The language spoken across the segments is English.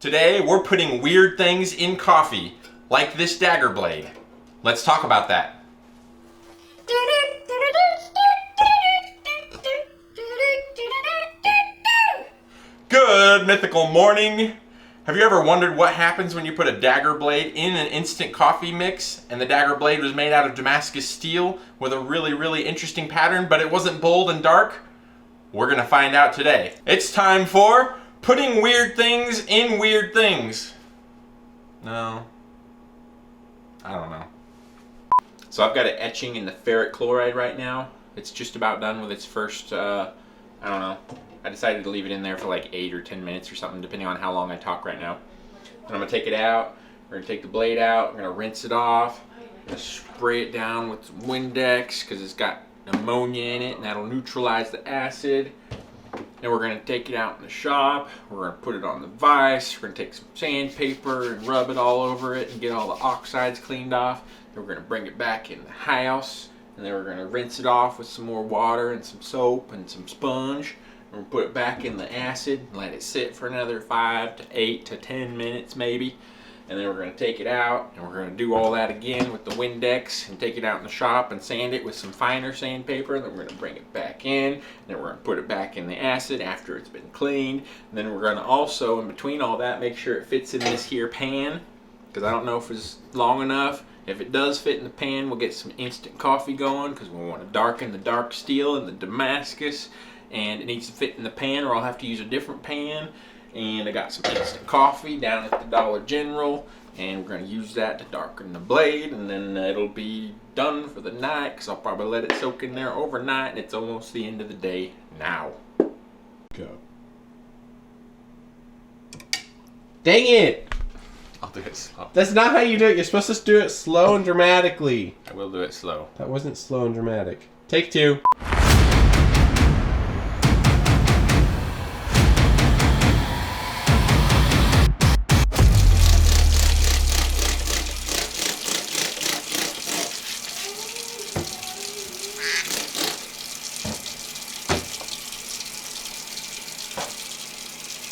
Today we're putting weird things in coffee, like this dagger blade. Let's talk about that. Good mythical morning. Have you ever wondered what happens when you put a dagger blade in an instant coffee mix and the dagger blade was made out of Damascus steel with a really interesting pattern, but it wasn't bold and dark? We're gonna find out today. It's time for putting weird things in weird things. No, I don't know. So I've got it etching in the ferric chloride right now. It's just about done with its first, I don't know. I decided to leave it in there for like 8 or 10 minutes or something, depending on how long I talk right now. And I'm gonna take it out. We're gonna take the blade out. We're gonna rinse it off. I'm gonna spray it down with some Windex because it's got ammonia in it, and that'll neutralize the acid. And we're gonna take it out in the shop. We're gonna put it on the vise. We're gonna take some sandpaper and rub it all over it and get all the oxides cleaned off. Then we're gonna bring it back in the house, and then we're gonna rinse it off with some more water and some soap and some sponge. And we'll put it back in the acid and let it sit for another 5 to 8 to 10 minutes maybe. And then we're going to take it out and we're going to do all that again with the Windex and take it out in the shop and sand it with some finer sandpaper. And then we're going to bring it back in. And then we're going to put it back in the acid after it's been cleaned. And then we're going to also, in between all that, make sure it fits in this here pan, because I don't know if it's long enough. If it does fit in the pan, we'll get some instant coffee going, because we want to darken the dark steel and the Damascus. And it needs to fit in the pan or I'll have to use a different pan. And I got some instant coffee down at the Dollar General, and we're going to use that to darken the blade, and then it'll be done for the night because I'll probably let it soak in there overnight, and it's almost the end of the day now. Go. Dang it! I'll do it slow. That's not how you do it. You're supposed to do it slow and dramatically. I will do it slow. That wasn't slow and dramatic. Take 2.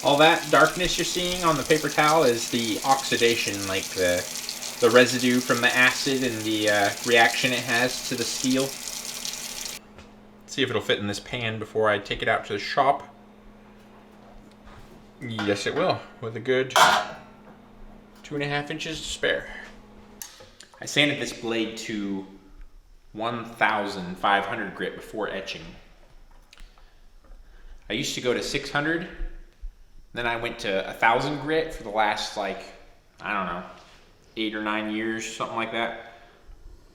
All that darkness you're seeing on the paper towel is the oxidation, like the residue from the acid and the reaction it has to the steel. Let's see if it'll fit in this pan before I take it out to the shop. Yes, it will, with a good 2.5 inches to spare. I sanded this blade to 1,500 grit before etching. I used to go to 600. Then I went to 1,000 grit for the last, like, I don't know, 8 or 9 years, something like that.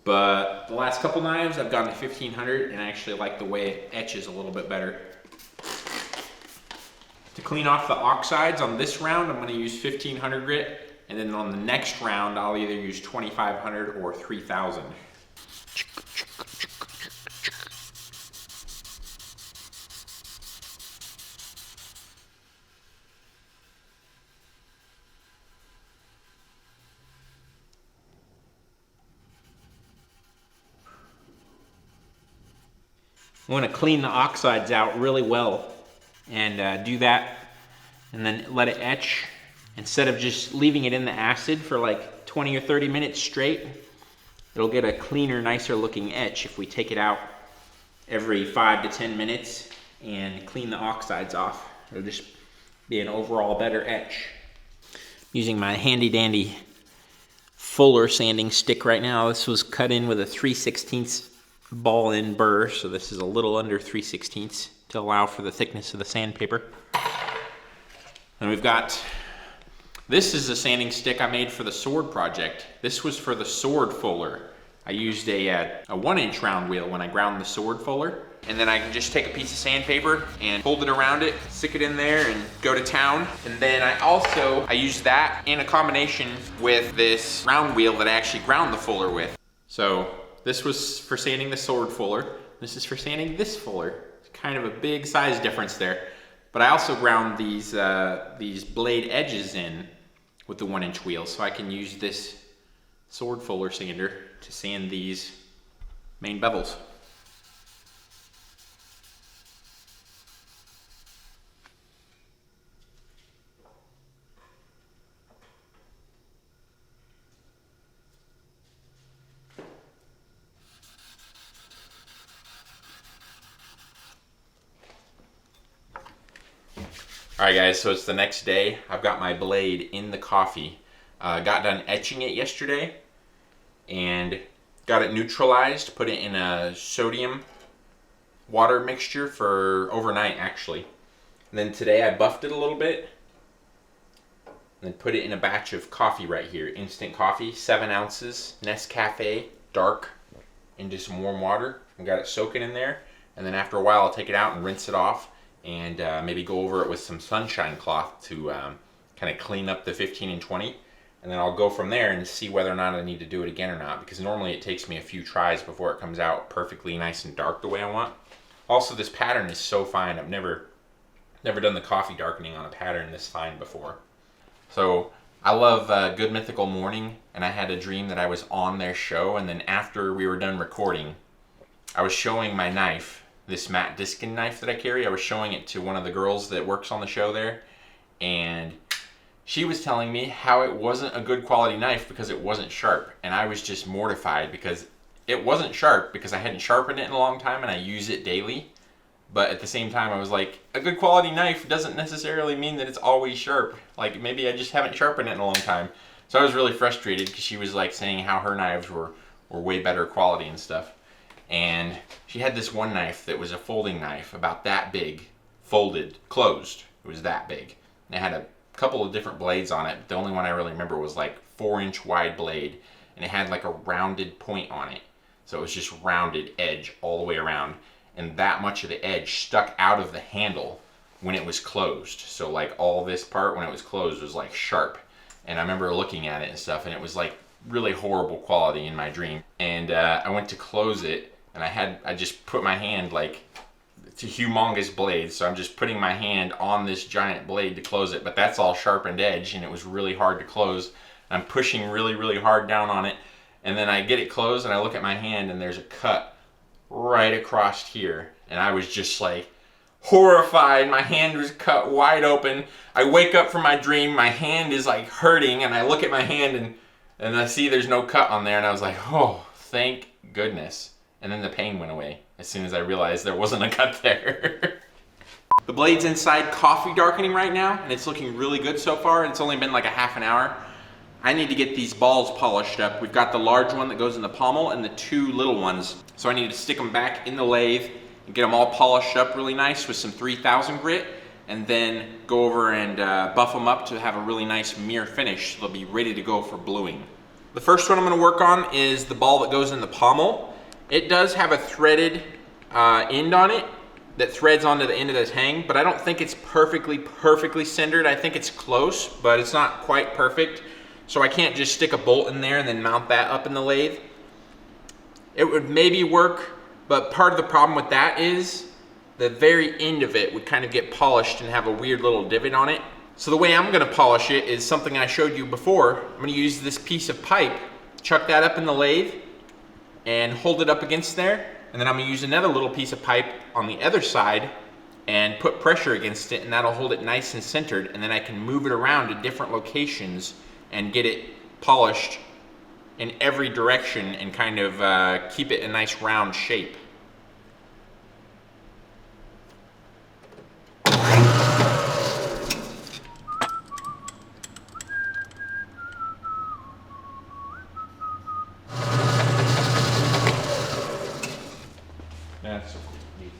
But the last couple knives, I've gone to 1,500, and I actually like the way it etches a little bit better. To clean off the oxides on this round, I'm gonna use 1,500 grit, and then on the next round, I'll either use 2,500 or 3,000. I want to clean the oxides out really well and do that and then let it etch instead of just leaving it in the acid for like 20 or 30 minutes straight. It'll get a cleaner, nicer looking etch if we take it out every 5 to 10 minutes and clean the oxides off. It'll just be an overall better etch. Using my handy dandy Fuller sanding stick right now. This was cut in with a 3/16 ball end burr, so this is a little under 3/16 to allow for the thickness of the sandpaper. And we've got, this is a sanding stick I made for the sword project. This was for the sword fuller. I used a 1-inch round wheel when I ground the sword fuller, and then I can just take a piece of sandpaper and fold it around it, stick it in there and go to town. And then I used that in a combination with this round wheel that I actually ground the fuller with. So this was for sanding the sword fuller. This is for sanding this fuller. It's kind of a big size difference there. But I also ground these blade edges in with the 1-inch wheel, so I can use this sword fuller sander to sand these main bevels. Alright guys, so it's the next day. I've got my blade in the coffee. Got done etching it yesterday and got it neutralized, put it in a sodium water mixture for overnight actually. And then today I buffed it a little bit and then put it in a batch of coffee right here. Instant coffee, 7 ounces, Nescafe, dark, into some warm water. And got it soaking in there. And then after a while I'll take it out and rinse it off and maybe go over it with some sunshine cloth to kind of clean up the 15 and 20. And then I'll go from there and see whether or not I need to do it again or not, because normally it takes me a few tries before it comes out perfectly nice and dark the way I want. Also, this pattern is so fine. I've never done the coffee darkening on a pattern this fine before. So I love Good Mythical Morning, and I had a dream that I was on their show, and then after we were done recording, I was showing my knife, this Matt Diskin knife that I carry. I was showing it to one of the girls that works on the show there, and she was telling me how it wasn't a good quality knife because it wasn't sharp, and I was just mortified because it wasn't sharp because I hadn't sharpened it in a long time and I use it daily. But at the same time I was like, a good quality knife doesn't necessarily mean that it's always sharp. Like maybe I just haven't sharpened it in a long time. So I was really frustrated because she was like saying how her knives were way better quality and stuff. And she had this one knife that was a folding knife about that big, folded, closed. It was that big. And it had a couple of different blades on it. The only one I really remember was like 4-inch wide blade, and it had like a rounded point on it. So it was just rounded edge all the way around, and that much of the edge stuck out of the handle when it was closed. So like all this part when it was closed was like sharp. And I remember looking at it and stuff, and it was like really horrible quality in my dream. And I went to close it, and I just put my hand like, it's a humongous blade, so I'm just putting my hand on this giant blade to close it, but that's all sharpened edge and it was really hard to close. I'm pushing really, really hard down on it, and then I get it closed and I look at my hand and there's a cut right across here, and I was just like horrified. My hand was cut wide open. I wake up from my dream, my hand is like hurting, and I look at my hand and I see there's no cut on there, and I was like, oh, thank goodness. And then the pain went away as soon as I realized there wasn't a cut there. The blade's inside coffee darkening right now, and it's looking really good so far. It's only been like a half an hour. I need to get these balls polished up. We've got the large one that goes in the pommel and the 2 little ones. So I need to stick them back in the lathe and get them all polished up really nice with some 3000 grit, and then go over and buff them up to have a really nice mirror finish. So they'll be ready to go for bluing. The first one I'm gonna work on is the ball that goes in the pommel. It does have a threaded end on it that threads onto the end of this hang, but I don't think it's perfectly centered. I think it's close, but it's not quite perfect. So I can't just stick a bolt in there and then mount that up in the lathe. It would maybe work, but part of the problem with that is the very end of it would kind of get polished and have a weird little divot on it. So the way I'm gonna polish it is something I showed you before. I'm gonna use this piece of pipe, chuck that up in the lathe, and hold it up against there, and then I'm gonna use another little piece of pipe on the other side and put pressure against it, and that'll hold it nice and centered, and then I can move it around to different locations and get it polished in every direction and kind of keep it a nice round shape. That's so cool. Neat.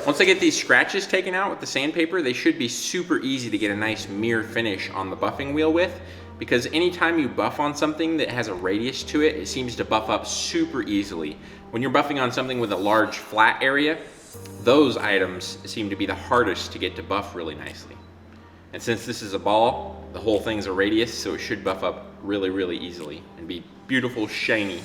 Once I get these scratches taken out with the sandpaper, they should be super easy to get a nice mirror finish on the buffing wheel with, because anytime you buff on something that has a radius to it, it seems to buff up super easily. When you're buffing on something with a large flat area, those items seem to be the hardest to get to buff really nicely. And since this is a ball, the whole thing's a radius, so it should buff up really, really easily and be beautiful, shiny.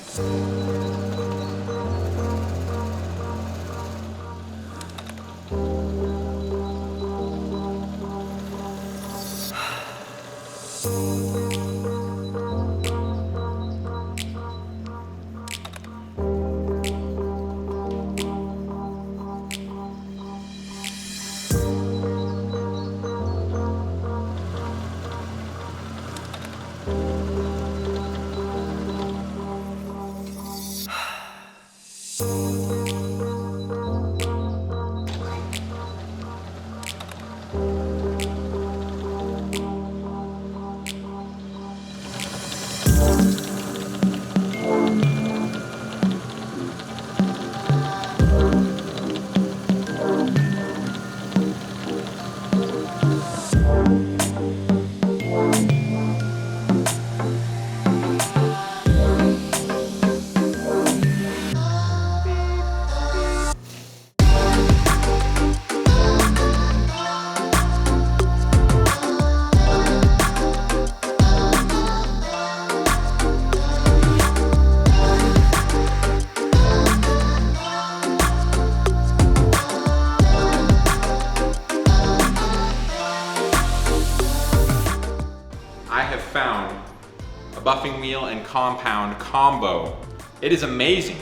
buffing wheel and compound combo. It is amazing.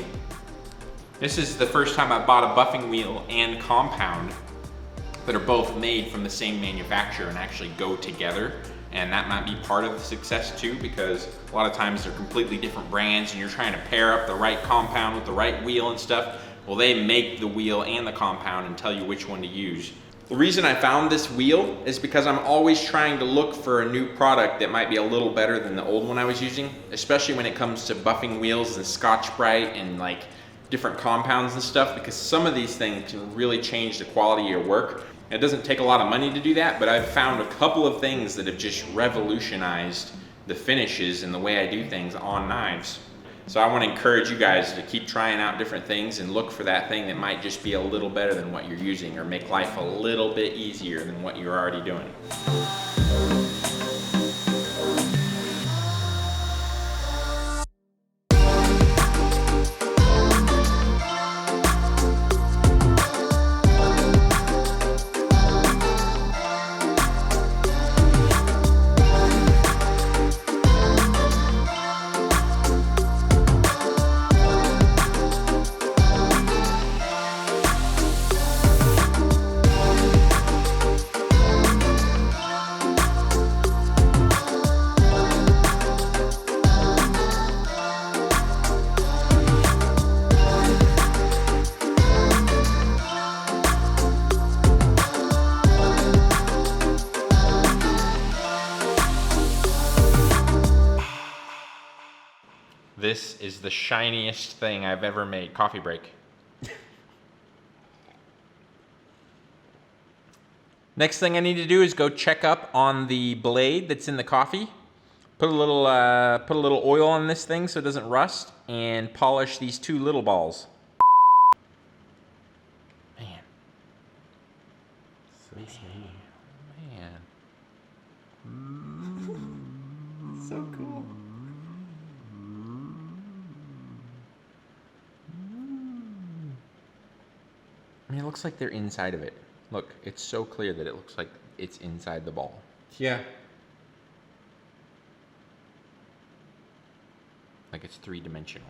This is the first time I bought a buffing wheel and compound that are both made from the same manufacturer and actually go together. And that might be part of the success too, because a lot of times they're completely different brands and you're trying to pair up the right compound with the right wheel and stuff. Well, they make the wheel and the compound and tell you which one to use. The reason I found this wheel is because I'm always trying to look for a new product that might be a little better than the old one I was using, especially when it comes to buffing wheels and Scotch-Brite and like different compounds and stuff, because some of these things can really change the quality of your work. It doesn't take a lot of money to do that, but I've found a couple of things that have just revolutionized the finishes and the way I do things on knives. So I want to encourage you guys to keep trying out different things and look for that thing that might just be a little better than what you're using or make life a little bit easier than what you're already doing. This is the shiniest thing I've ever made. Coffee break. Next thing I need to do is go check up on the blade that's in the coffee. Put a little oil on this thing so it doesn't rust, and polish these two little balls. Man. So shiny. Man. So cool. I mean, it looks like they're inside of it. Look, it's so clear that it looks like it's inside the ball. Yeah. Like it's three-dimensional.